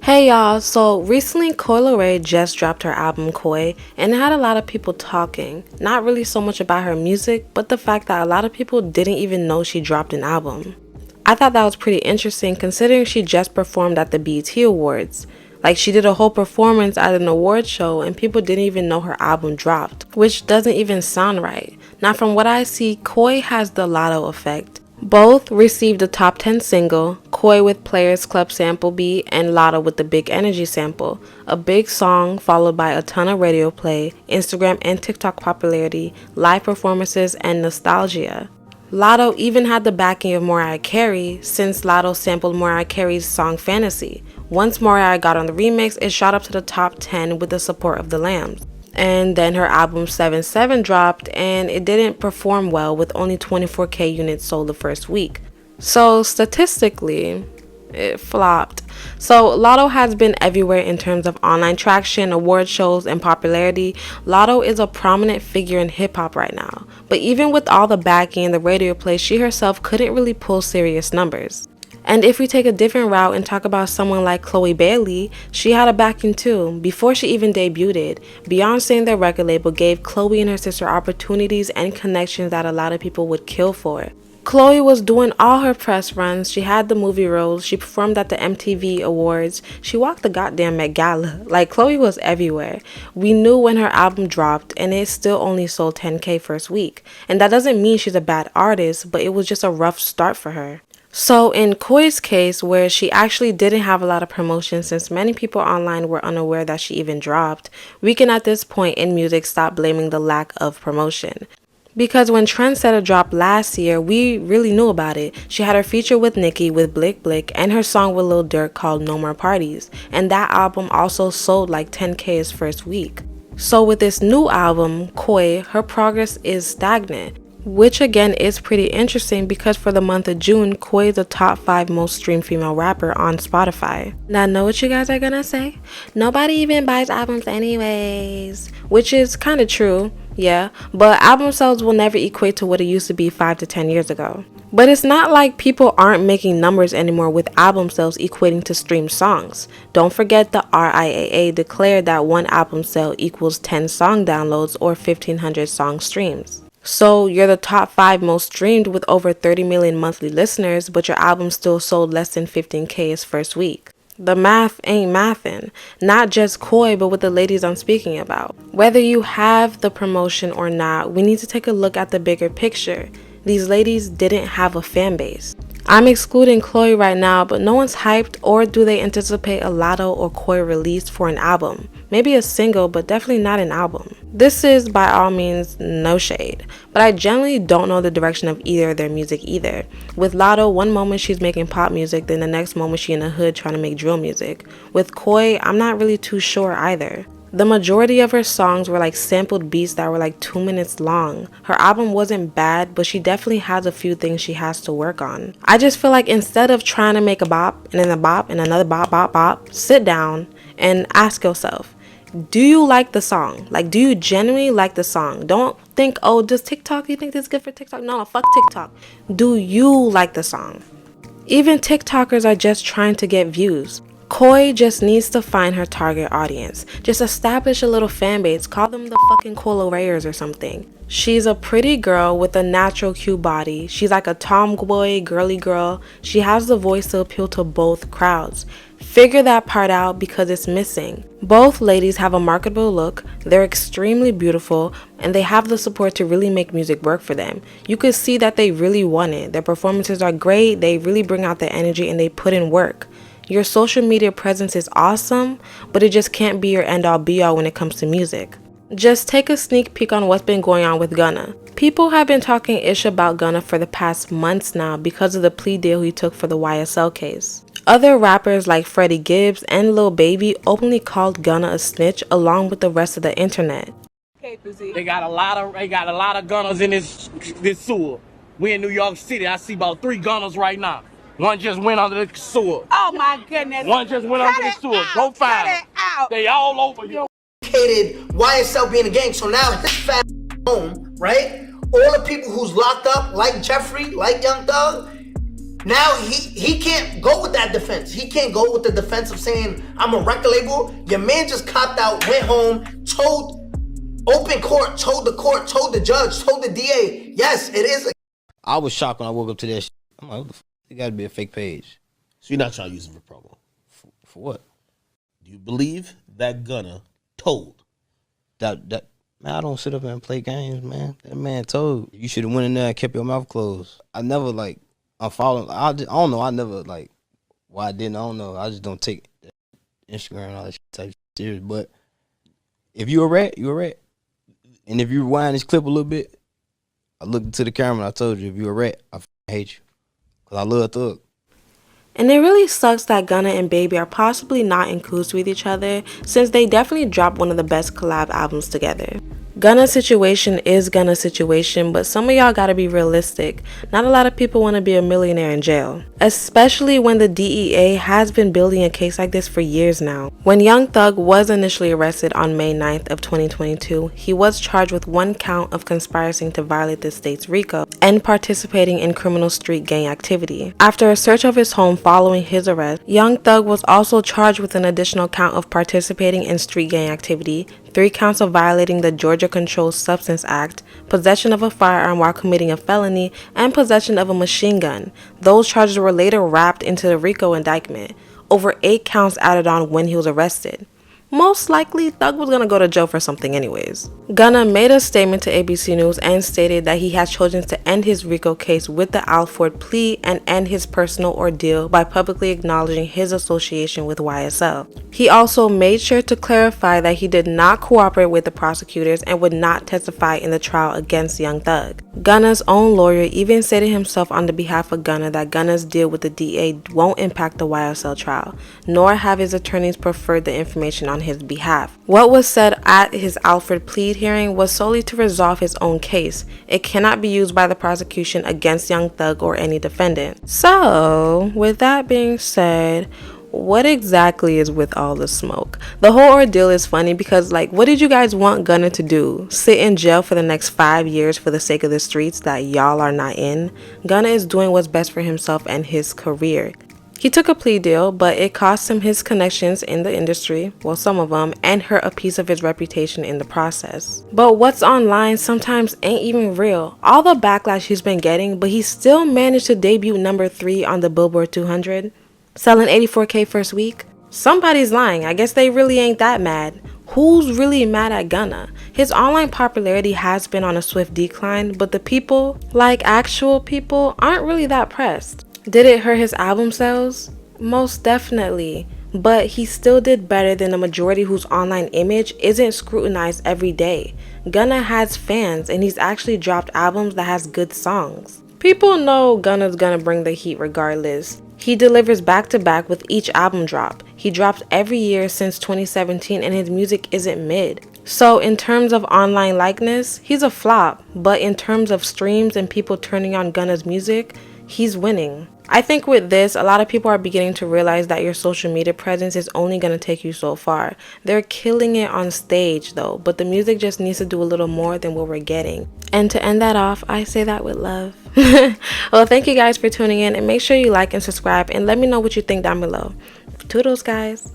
Hey y'all, so recently Coi Leray just dropped her album Coi, and it had a lot of people talking. Not really so much about her music, but the fact that a lot of people didn't even know she dropped an album. I thought that was pretty interesting considering she just performed at the BET Awards. Like, she did a whole performance at an award show and people didn't even know her album dropped, which doesn't even sound right. Now from what I see, Coi has the Latto effect. Both received a top 10 single, Coi with Players Club sample beat and Latto with the Big Energy sample, a big song followed by a ton of radio play, Instagram and TikTok popularity, live performances, and nostalgia. Latto even had the backing of Mariah Carey since Latto sampled Mariah Carey's song Fantasy. Once Mariah got on the remix, it shot up to the top 10 with the support of the Lambs. And then her album 7/7 dropped and it didn't perform well with only 24k units sold the first week. So statistically, it flopped. So Latto has been everywhere in terms of online traction, award shows, and popularity. Latto is a prominent figure in hip hop right now. But even with all the backing and the radio play, she herself couldn't really pull serious numbers. And if we take a different route and talk about someone like Chloe Bailey, she had a backing too. Before she even debuted, Beyonce and their record label gave Chloe and her sister opportunities and connections that a lot of people would kill for. Chloe was doing all her press runs, she had the movie roles, she performed at the MTV Awards, she walked the goddamn Met Gala. Like, Chloe was everywhere. We knew when her album dropped and it still only sold 10k first week. And that doesn't mean she's a bad artist, but it was just a rough start for her. So in Coi's case, where she actually didn't have a lot of promotion since many people online were unaware that she even dropped, we can at this point in music stop blaming the lack of promotion. Because when Trendsetter dropped last year, we really knew about it. She had her feature with Nicki with Blick Blick and her song with Lil Durk called No More Parties. And that album also sold like 10k its first week. So with this new album, Coi, her progress is stagnant. Which again is pretty interesting because for the month of June, Coi is the top 5 most streamed female rapper on Spotify. Now, know what you guys are gonna say? Nobody even buys albums anyways. Which is kind of true, yeah, but album sales will never equate to what it used to be 5 to 10 years ago. But it's not like people aren't making numbers anymore with album sales equating to streamed songs. Don't forget the RIAA declared that one album sale equals 10 song downloads or 1,500 song streams. So you're the top 5 most streamed with over 30 million monthly listeners, but your album still sold less than 15k its first week. The math ain't mathin'. Not just Coi, but with the ladies I'm speaking about. Whether you have the promotion or not, we need to take a look at the bigger picture. These ladies didn't have a fan base. I'm excluding Chloe right now, but no one's hyped or do they anticipate a Latto or Coi release for an album. Maybe a single, but definitely not an album. This is by all means no shade, but I generally don't know the direction of either of their music either. With Latto, one moment she's making pop music, then the next moment she's in the hood trying to make drill music. With Coi, I'm not really too sure either. The majority of her songs were like sampled beats that were like 2 minutes long. Her album wasn't bad, but she definitely has a few things she has to work on. I just feel like instead of trying to make a bop and then a bop and another bop, bop, bop, sit down and ask yourself, do you like the song? Like, do you genuinely like the song? Don't think, oh, does TikTok, you think this is good for TikTok? No, fuck TikTok. Do you like the song? Even TikTokers are just trying to get views. Coi just needs to find her target audience. Just establish a little fan base. Call them the fucking Coi Lerays or something. She's a pretty girl with a natural cute body. She's like a tomboy, girly girl. She has the voice to appeal to both crowds. Figure that part out because it's missing. Both ladies have a marketable look, they're extremely beautiful, and they have the support to really make music work for them. You could see that they really want it. Their performances are great, they really bring out the energy and they put in work. Your social media presence is awesome, but it just can't be your end-all be-all when it comes to music. Just take a sneak peek on what's been going on with Gunna. People have been talking ish about Gunna for the past months now because of the plea deal he took for the YSL case. Other rappers like Freddie Gibbs and Lil Baby openly called Gunna a snitch along with the rest of the internet. They got a lot of Gunnas in this sewer. We in New York City. I see about 3 Gunnas right now. One just went under the sewer. Oh my goodness. One just went under the sewer. Go find them. They all over you. YSL being a gang, so now his fat home, right? All the people who's locked up, like Jeffrey, like Young Thug, Now he can't go with that defense. He can't go with the defense of saying I'm a record label. Your man just copped out, went home, told open court, told the judge, told the DA. Yes, it is. I was shocked when I woke up to that shit. I'm like, what the fuck? It got to be a fake page. So you're not trying to use it for promo? For what? Do you believe that Gunna told? That man, I don't sit up and play games, man. That man told. You should have went in there and kept your mouth closed. I never, like, unfollow. I don't know. I never, like, why I didn't, I don't know. I just don't take Instagram and all that shit type serious. But if you a rat, you a rat. And if you rewind this clip a little bit, I looked into the camera and I told you, if you a rat, I hate you. Because I love Thug. And it really sucks that Gunna and Baby are possibly not in cahoots with each other, since they definitely dropped one of the best collab albums together. Gunna's situation is Gunna's situation, but some of y'all gotta be realistic. Not a lot of people want to be a millionaire in jail, especially when the DEA has been building a case like this for years now. When Young Thug was initially arrested on May 9th of 2022, he was charged with 1 count of conspiring to violate the state's RICO and participating in criminal street gang activity. After a search of his home following his arrest, Young Thug was also charged with an additional count of participating in street gang activity, 3 counts of violating the Georgia Controlled Substance Act, possession of a firearm while committing a felony, and possession of a machine gun. Those charges were later wrapped into the RICO indictment. Over 8 counts added on when he was arrested. Most likely, Thug was gonna go to jail for something anyways. Gunna made a statement to ABC News and stated that he has chosen to end his RICO case with the Alford plea and end his personal ordeal by publicly acknowledging his association with YSL. He also made sure to clarify that he did not cooperate with the prosecutors and would not testify in the trial against Young Thug. Gunna's own lawyer even stated himself on the behalf of Gunna that Gunna's deal with the DA won't impact the YSL trial, nor have his attorneys preferred the information on his behalf. What was said at his Alford plea hearing was solely to resolve his own case. It cannot be used by the prosecution against Young Thug or any defendant. So, with that being said, what exactly is with all the smoke? The whole ordeal is funny because, like, what did you guys want Gunna to do? Sit in jail for the next 5 years for the sake of the streets that y'all are not in? Gunna is doing what's best for himself and his career. He took a plea deal, but it cost him his connections in the industry, well, some of them, and hurt a piece of his reputation in the process. But what's online sometimes ain't even real. All the backlash he's been getting, but he still managed to debut number 3 on the Billboard 200, selling 84K first week. Somebody's lying. I guess they really ain't that mad. Who's really mad at Gunna? His online popularity has been on a swift decline, but the people, like actual people, aren't really that pressed. Did it hurt his album sales? Most definitely, but he still did better than the majority whose online image isn't scrutinized every day. Gunna has fans and he's actually dropped albums that has good songs. People know Gunna's gonna bring the heat regardless. He delivers back to back with each album drop. He drops every year since 2017 and his music isn't mid. So in terms of online likeness, he's a flop, but in terms of streams and people turning on Gunna's music, he's winning. I think with this, a lot of people are beginning to realize that your social media presence is only going to take you so far. They're killing it on stage though, but the music just needs to do a little more than what we're getting. And to end that off, I say that with love. Well, thank you guys for tuning in, and make sure you like and subscribe and let me know what you think down below. Toodles, guys.